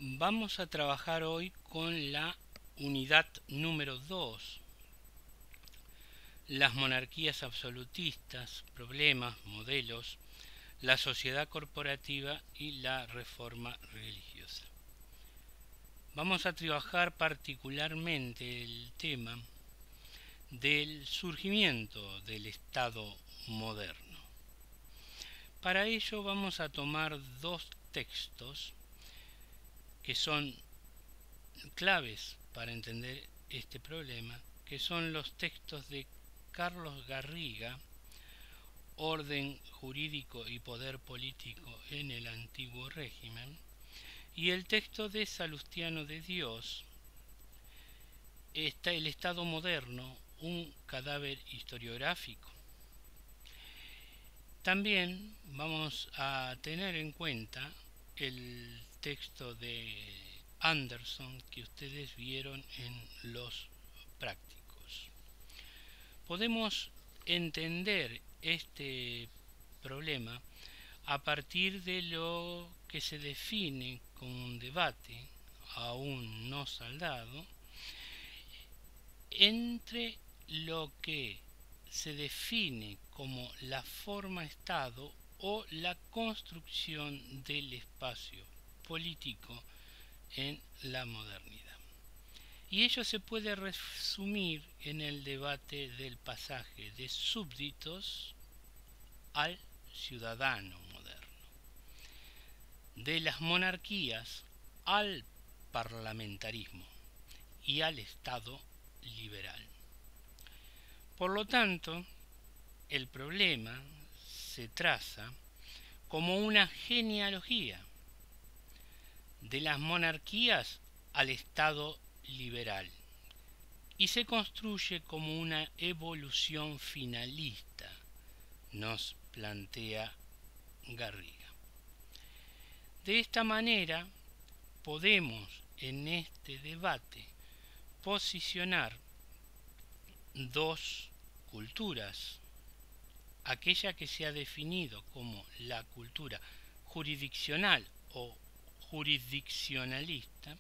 Vamos a trabajar hoy con la unidad número 2, las monarquías absolutistas, problemas, modelos, la sociedad corporativa y la reforma religiosa. Vamos a trabajar particularmente el tema del surgimiento del Estado moderno. Para ello vamos a tomar dos textos que son claves para entender este problema, que son los textos de Carlos Garriga, Orden jurídico y poder político en el antiguo régimen, y el texto de Salustiano de Dios, el Estado moderno, un cadáver historiográfico. También vamos a tener en cuenta el texto de Anderson que ustedes vieron en los prácticos. Podemos entender este problema a partir de lo que se define como un debate aún no saldado entre lo que se define como la forma Estado o la construcción del espacio político en la modernidad. Y ello se puede resumir en el debate del pasaje de súbditos al ciudadano moderno, de las monarquías al parlamentarismo y al Estado liberal. Por lo tanto, el problema se traza como una genealogía de las monarquías al Estado liberal y se construye como una evolución finalista, nos plantea Garriga. De esta manera podemos en este debate posicionar dos culturas, aquella que se ha definido como la cultura jurisdiccional o jurisdiccionalista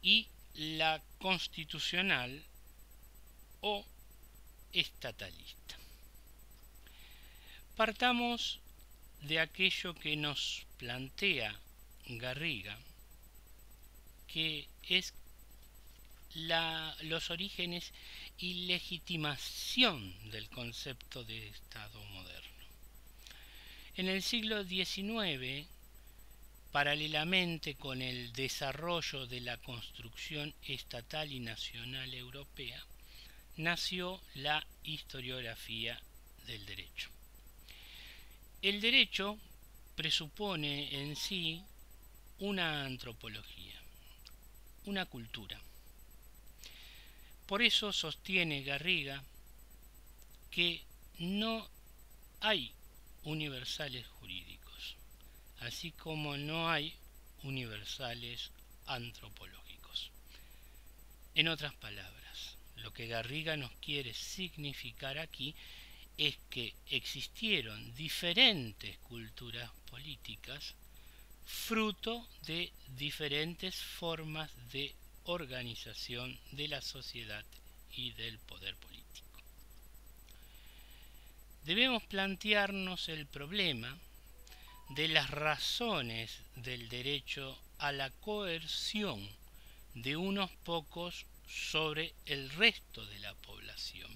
y la constitucional o estatalista. Partamos de aquello que nos plantea Garriga, que es los orígenes y legitimación del concepto de Estado moderno. En el siglo XIX, paralelamente con el desarrollo de la construcción estatal y nacional europea, nació la historiografía del derecho. El derecho presupone en sí una antropología, una cultura. Por eso sostiene Garriga que no hay universales jurídicos, así como no hay universales antropológicos. En otras palabras, lo que Garriga nos quiere significar aquí es que existieron diferentes culturas políticas fruto de diferentes formas de organización de la sociedad y del poder político. Debemos plantearnos el problema de las razones del derecho a la coerción de unos pocos sobre el resto de la población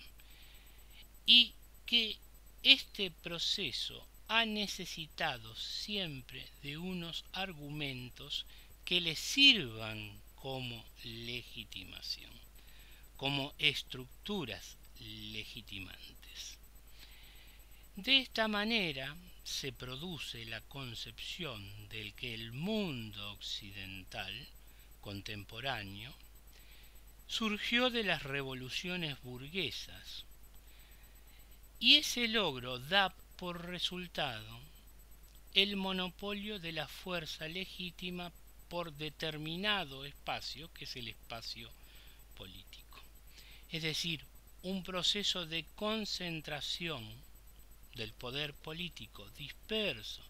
y que este proceso ha necesitado siempre de unos argumentos que le sirvan como legitimación, como estructuras legitimantes. De esta manera se produce la concepción del que el mundo occidental contemporáneo surgió de las revoluciones burguesas y ese logro da por resultado el monopolio de la fuerza legítima por determinado espacio, que es el espacio político. Es decir, un proceso de concentración del poder político disperso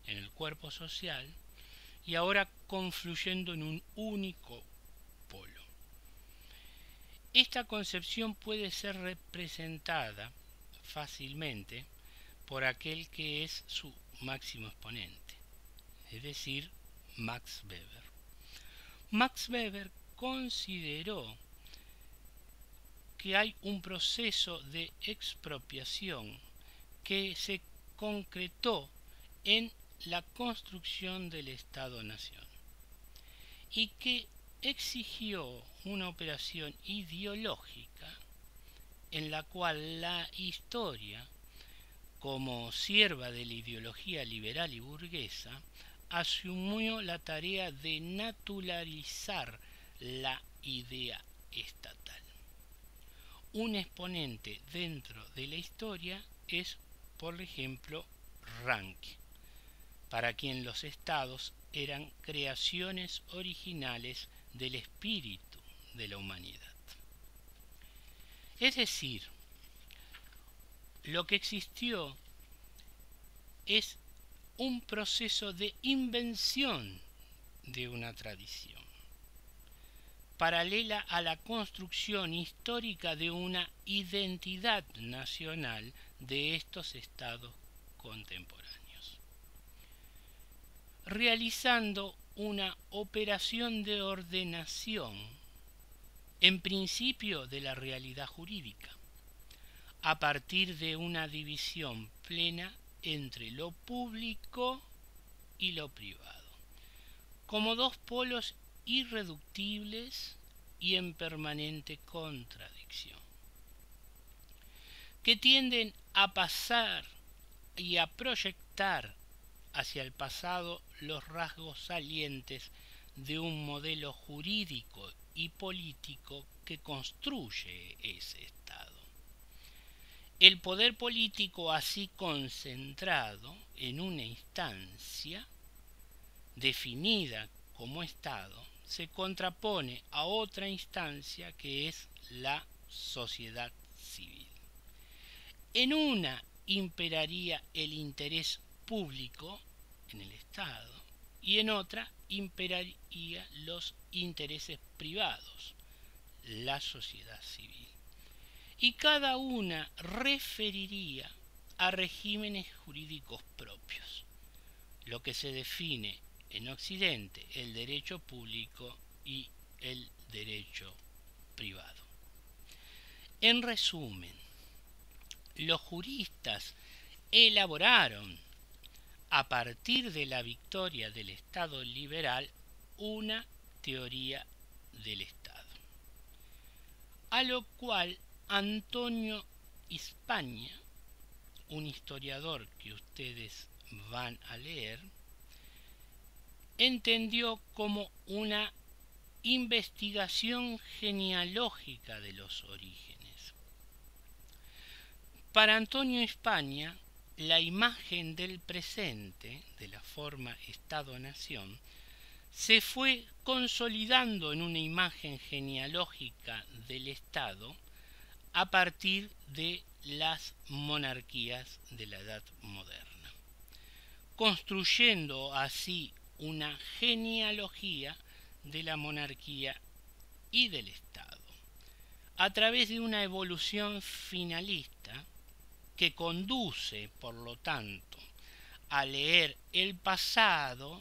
en el cuerpo social y ahora confluyendo en un único polo. Esta concepción puede ser representada fácilmente por aquel que es su máximo exponente, es decir, Max Weber. Max Weber consideró que hay un proceso de expropiación que se concretó en la construcción del Estado-Nación y que exigió una operación ideológica en la cual la historia, como sierva de la ideología liberal y burguesa, asumió la tarea de naturalizar la idea estatal. Un exponente dentro de la historia es, por ejemplo, Ranke, para quien los estados eran creaciones originales del espíritu de la humanidad. Es decir, lo que existió es un proceso de invención de una tradición, paralela a la construcción histórica de una identidad nacional de estos estados contemporáneos, realizando una operación de ordenación, en principio de la realidad jurídica, a partir de una división plena entre lo público y lo privado, como dos polos irreductibles y en permanente contradicción, que tienden a pasar y a proyectar hacia el pasado los rasgos salientes de un modelo jurídico y político que construye ese Estado. El poder político así concentrado en una instancia definida como Estado se contrapone a otra instancia que es la sociedad civil. En una imperaría el interés público en el Estado y en otra imperaría los intereses privados, la sociedad civil. Y cada una referiría a regímenes jurídicos propios, lo que se define en Occidente el derecho público y el derecho privado. En resumen, los juristas elaboraron, a partir de la victoria del Estado liberal, una teoría del Estado, a lo cual Antonio Hispania, un historiador que ustedes van a leer, entendió como una investigación genealógica de los orígenes. Para Antonio Hispania, la imagen del presente, de la forma Estado-Nación, se fue consolidando en una imagen genealógica del Estado a partir de las monarquías de la Edad Moderna, construyendo así una genealogía de la monarquía y del Estado, a través de una evolución finalista que conduce, por lo tanto, a leer el pasado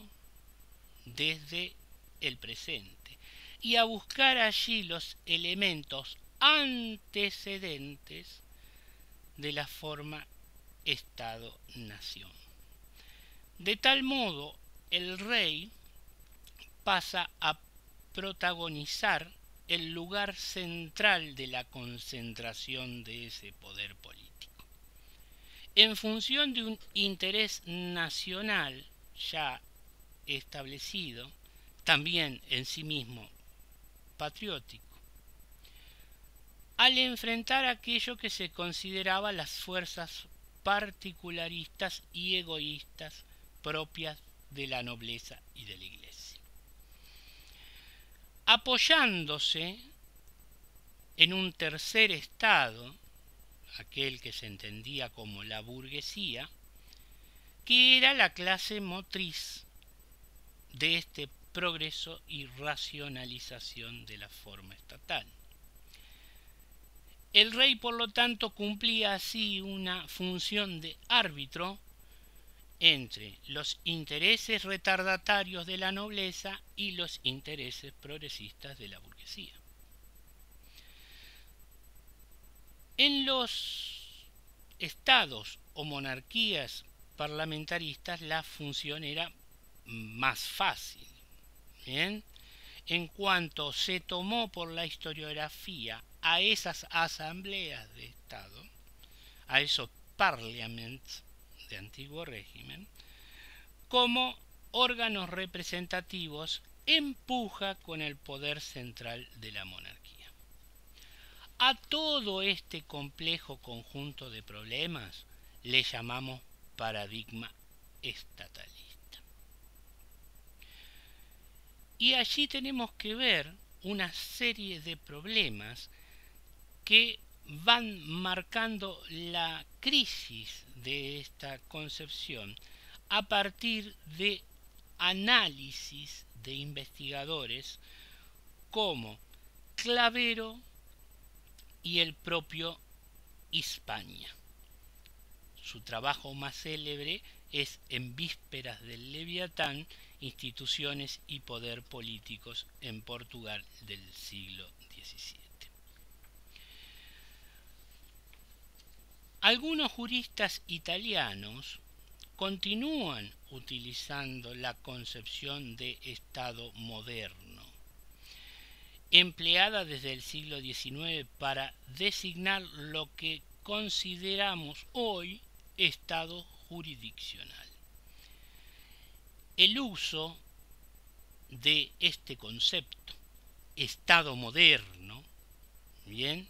desde el presente y a buscar allí los elementos antecedentes de la forma Estado-Nación. De tal modo, el rey pasa a protagonizar el lugar central de la concentración de ese poder político, en función de un interés nacional ya establecido, también en sí mismo patriótico, al enfrentar aquello que se consideraba las fuerzas particularistas y egoístas propias de la nobleza y de la Iglesia. Apoyándose en un tercer estado, aquel que se entendía como la burguesía, que era la clase motriz de este progreso y racionalización de la forma estatal. El rey, por lo tanto, cumplía así una función de árbitro entre los intereses retardatarios de la nobleza y los intereses progresistas de la burguesía. En los estados o monarquías parlamentaristas la función era más fácil. ¿Bien? En cuanto se tomó por la historiografía a esas asambleas de Estado, a esos parliaments de antiguo régimen, como órganos representativos, empuja con el poder central de la monarquía. A todo este complejo conjunto de problemas le llamamos paradigma estatalista. Y allí tenemos que ver una serie de problemas que van marcando la crisis de esta concepción a partir de análisis de investigadores como Clavero y el propio Hispania. Su trabajo más célebre es En vísperas del Leviatán, instituciones y poder políticos en Portugal del siglo XVII. Algunos juristas italianos continúan utilizando la concepción de Estado moderno, empleada desde el siglo XIX para designar lo que consideramos hoy Estado jurisdiccional. El uso de este concepto, Estado moderno, bien,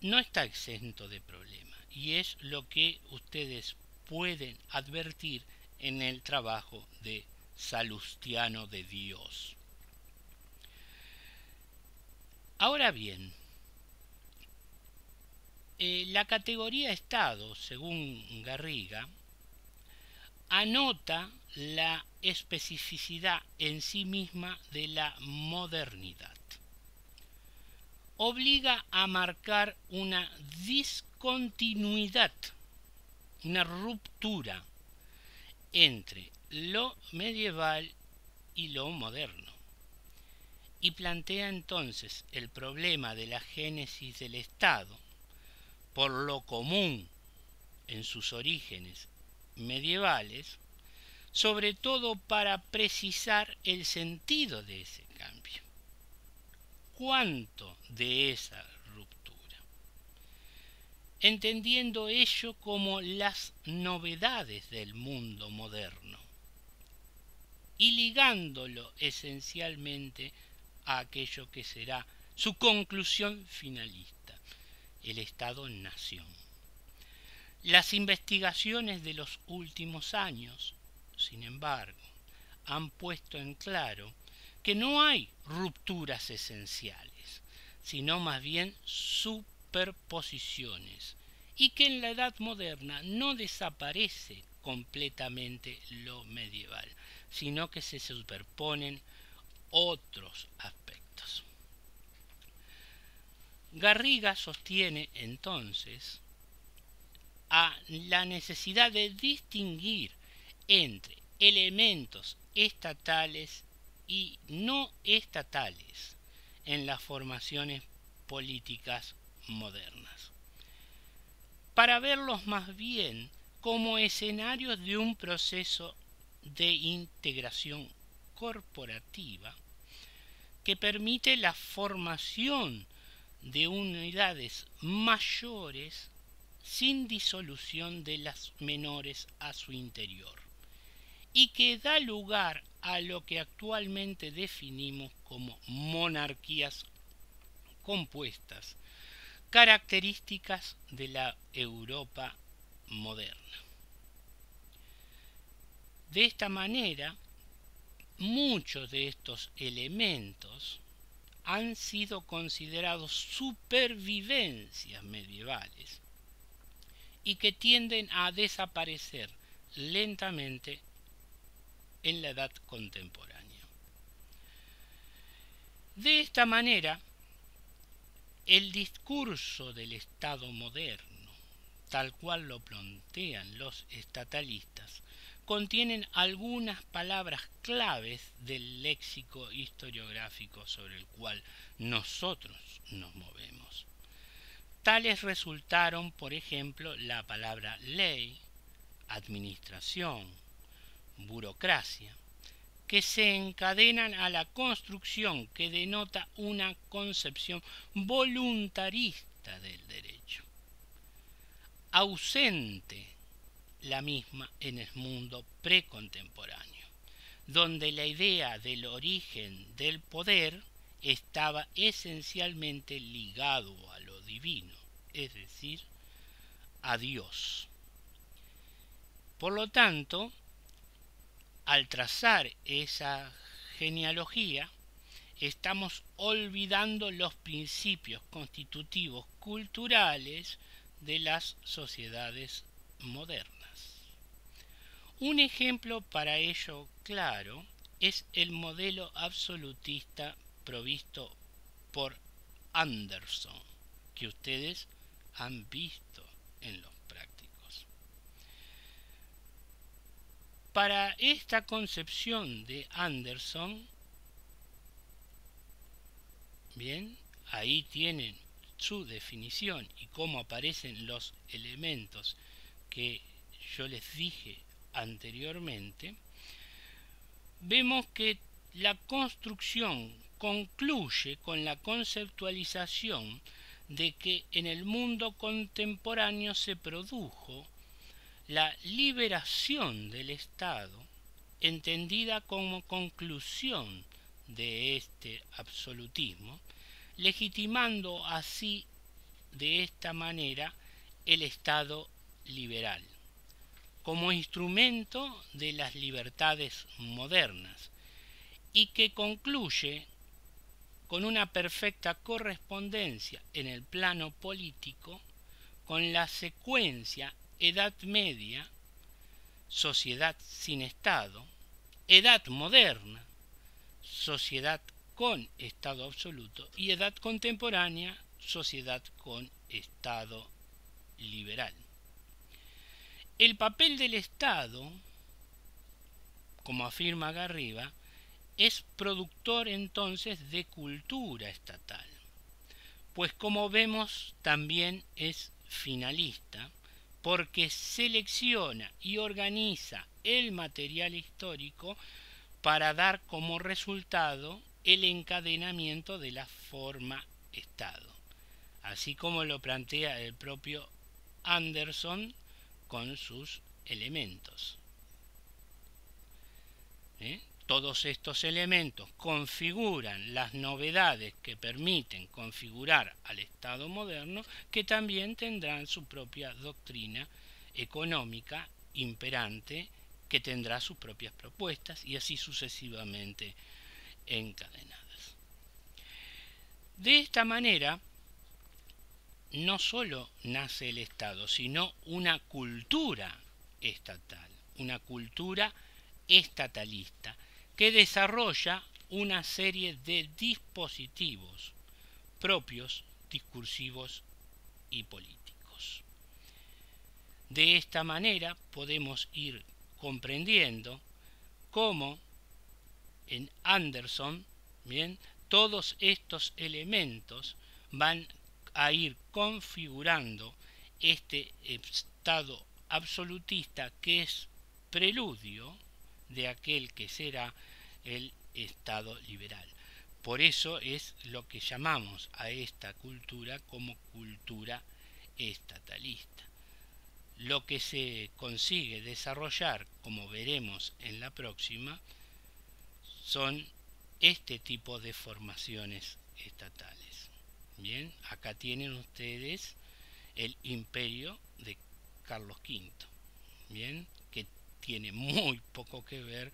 no está exento de problema, y es lo que ustedes pueden advertir en el trabajo de Salustiano de Dios. Ahora bien, la categoría Estado, según Garriga, anota la especificidad en sí misma de la modernidad. Obliga a marcar una discontinuidad, una ruptura entre lo medieval y lo moderno, y plantea entonces el problema de la génesis del Estado por lo común en sus orígenes medievales, sobre todo para precisar el sentido de ese cambio. ¿Cuánto de esa ruptura? Entendiendo ello como las novedades del mundo moderno y ligándolo esencialmente a aquello que será su conclusión finalista, el Estado-nación. Las investigaciones de los últimos años, sin embargo, han puesto en claro que no hay rupturas esenciales, sino más bien superposiciones, y que en la Edad Moderna no desaparece completamente lo medieval, sino que se superponen otros aspectos. Garriga sostiene entonces a la necesidad de distinguir entre elementos estatales y no estatales en las formaciones políticas modernas, para verlos más bien como escenarios de un proceso de integración corporativa que permite la formación de unidades mayores sin disolución de las menores a su interior, y que da lugar a lo que actualmente definimos como monarquías compuestas, características de la Europa moderna. De esta manera, muchos de estos elementos han sido considerados supervivencias medievales y que tienden a desaparecer lentamente en la edad contemporánea. De esta manera, el discurso del Estado moderno, tal cual lo plantean los estatalistas, contienen algunas palabras claves del léxico historiográfico sobre el cual nosotros nos movemos. Tales resultaron, por ejemplo, la palabra ley, administración, burocracia, que se encadenan a la construcción que denota una concepción voluntarista del derecho, ausente la misma en el mundo precontemporáneo, donde la idea del origen del poder estaba esencialmente ligado a lo divino, es decir, a Dios. Por lo tanto, al trazar esa genealogía, estamos olvidando los principios constitutivos culturales de las sociedades modernas. Un ejemplo para ello claro es el modelo absolutista provisto por Anderson, que ustedes han visto en los prácticos. Para esta concepción de Anderson, bien, ahí tienen su definición y cómo aparecen los elementos que yo les dije anteriormente, vemos que la construcción concluye con la conceptualización de que en el mundo contemporáneo se produjo la liberación del Estado, entendida como conclusión de este absolutismo, legitimando así de esta manera el Estado liberal, como instrumento de las libertades modernas, y que concluye con una perfecta correspondencia en el plano político con la secuencia Edad Media, sociedad sin Estado, Edad Moderna, sociedad con Estado absoluto, y Edad Contemporánea, sociedad con Estado liberal. El papel del Estado, como afirma Garriba, es productor entonces de cultura estatal, pues como vemos también es finalista, porque selecciona y organiza el material histórico para dar como resultado el encadenamiento de la forma Estado, así como lo plantea el propio Anderson con sus elementos. Todos estos elementos configuran las novedades que permiten configurar al Estado moderno, que también tendrán su propia doctrina económica imperante, que tendrá sus propias propuestas y así sucesivamente encadenadas. De esta manera, no solo nace el Estado, sino una cultura estatal, una cultura estatalista, que desarrolla una serie de dispositivos propios, discursivos y políticos. De esta manera podemos ir comprendiendo cómo en Anderson, bien, todos estos elementos van a ir configurando este estado absolutista que es preludio de aquel que será el Estado liberal. Por eso es lo que llamamos a esta cultura como cultura estatalista. Lo que se consigue desarrollar, como veremos en la próxima, son este tipo de formaciones estatales. Bien, acá tienen ustedes el imperio de Carlos V, bien, que tiene muy poco que ver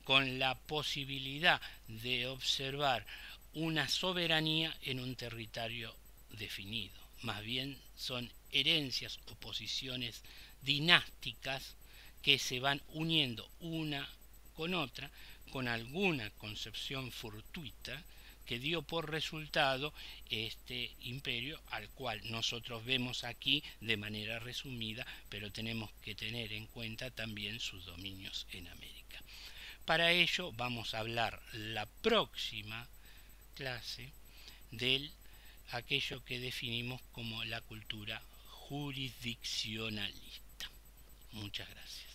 con la posibilidad de observar una soberanía en un territorio definido. Más bien son herencias o posiciones dinásticas que se van uniendo una con otra, con alguna concepción fortuita, que dio por resultado este imperio al cual nosotros vemos aquí de manera resumida, pero tenemos que tener en cuenta también sus dominios en América. Para ello vamos a hablar la próxima clase de aquello que definimos como la cultura jurisdiccionalista. Muchas gracias.